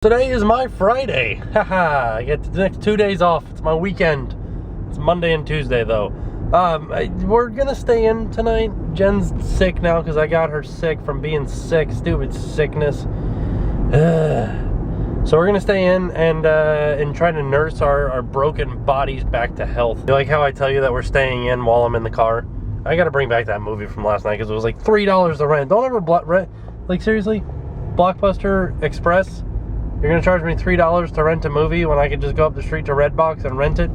Today is my Friday. Haha, I get the next 2 days off. It's my weekend. It's Monday and Tuesday though. We're gonna stay in tonight. Jen's sick now because I got her sick from being sick. Stupid sickness. So we're gonna stay in and try to nurse our broken bodies back to health. You like how I tell you that we're staying in while I'm in the car? I gotta bring back that movie from last night because it was like $3 to rent. Don't ever rent. Like seriously, Blockbuster Express. You're gonna charge me $3 to rent a movie when I could just go up the street to Redbox and rent it?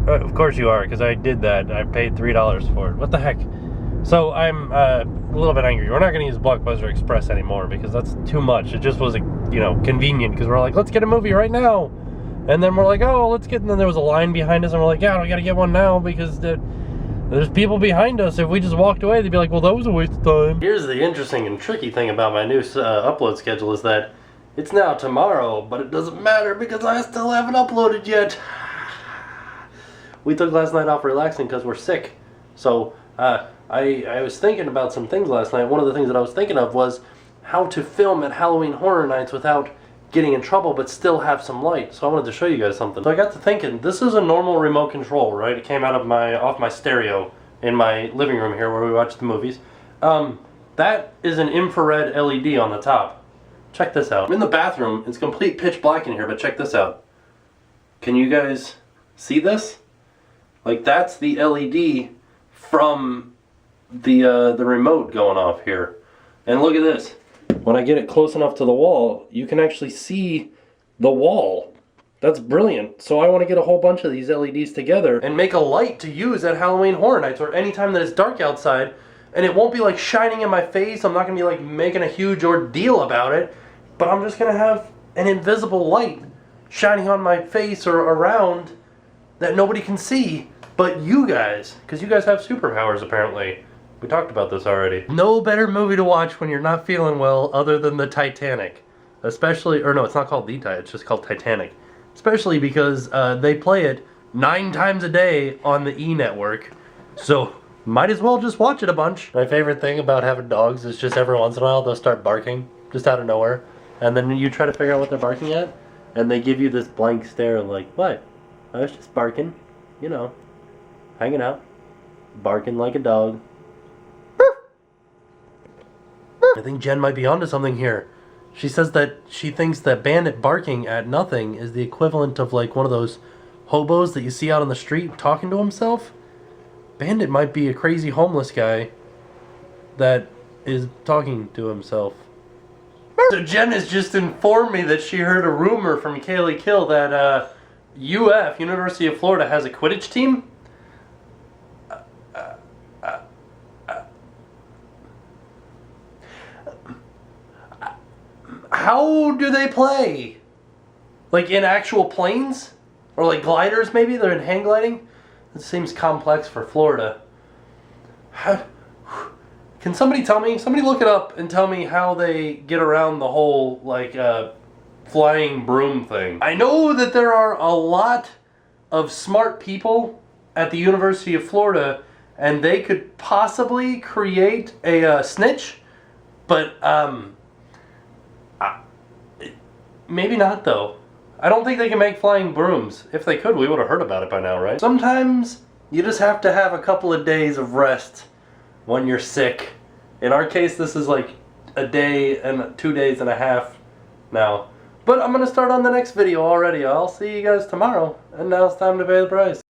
Of course you are, because I did that. I paid $3 for it. What the heck? So I'm a little bit angry. We're not gonna use Blockbuster Express anymore because that's too much. It just was, convenient because we're like, let's get a movie right now. And then we're like, oh, let's get. And then there was a line behind us, and we're like, yeah, we gotta get one now because there's people behind us. If we just walked away, they'd be like, well, that was a waste of time. Here's the interesting and tricky thing about my new upload schedule is that it's now tomorrow, but it doesn't matter because I still haven't uploaded yet. We took last night off relaxing because we're sick. So I was thinking about some things last night. One of the things that I was thinking of was how to film at Halloween Horror Nights without getting in trouble but still have some light. So I wanted to show you guys something. So I got to thinking, this is a normal remote control, right? It came out of off my stereo in my living room here where we watch the movies. That is an infrared LED on the top. Check this out. I'm in the bathroom. It's complete pitch black in here, but check this out. Can you guys see this? Like, that's the LED from the remote going off here. And look at this. When I get it close enough to the wall, you can actually see the wall. That's brilliant. So I want to get a whole bunch of these LEDs together and make a light to use at Halloween Horror Nights or anytime that it's dark outside. And it won't be like shining in my face. I'm not going to be like making a huge ordeal about it. But I'm just going to have an invisible light shining on my face or around that nobody can see but you guys. Because you guys have superpowers apparently. We talked about this already. No better movie to watch when you're not feeling well other than the Titanic. Especially, or no, it's not called the Titanic, it's just called Titanic. Especially because they play it 9 times a day on the E! Network. So might as well just watch it a bunch. My favorite thing about having dogs is just every once in a while they'll start barking. Just out of nowhere. And then you try to figure out what they're barking at. And they give you this blank stare like, what? I was just barking. Hanging out. Barking like a dog. I think Jen might be onto something here. She says that she thinks that Bandit barking at nothing is the equivalent of like one of those hobos that you see out on the street talking to himself. Bandit might be a crazy homeless guy that is talking to himself. So Jen has just informed me that she heard a rumor from Kaylee Kill that University of Florida, has a Quidditch team. How do they play? Like in actual planes? Or like gliders maybe? They're in hang gliding? It seems complex for Florida. Can somebody tell me? Somebody look it up and tell me how they get around the whole, like, flying broom thing. I know that there are a lot of smart people at the University of Florida, and they could possibly create a snitch, but, maybe not, though. I don't think they can make flying brooms. If they could, we would have heard about it by now, right? Sometimes you just have to have a couple of days of rest when you're sick. In our case, this is like a day and 2 days and a half now. But I'm going to start on the next video already. I'll see you guys tomorrow. And now it's time to pay the price.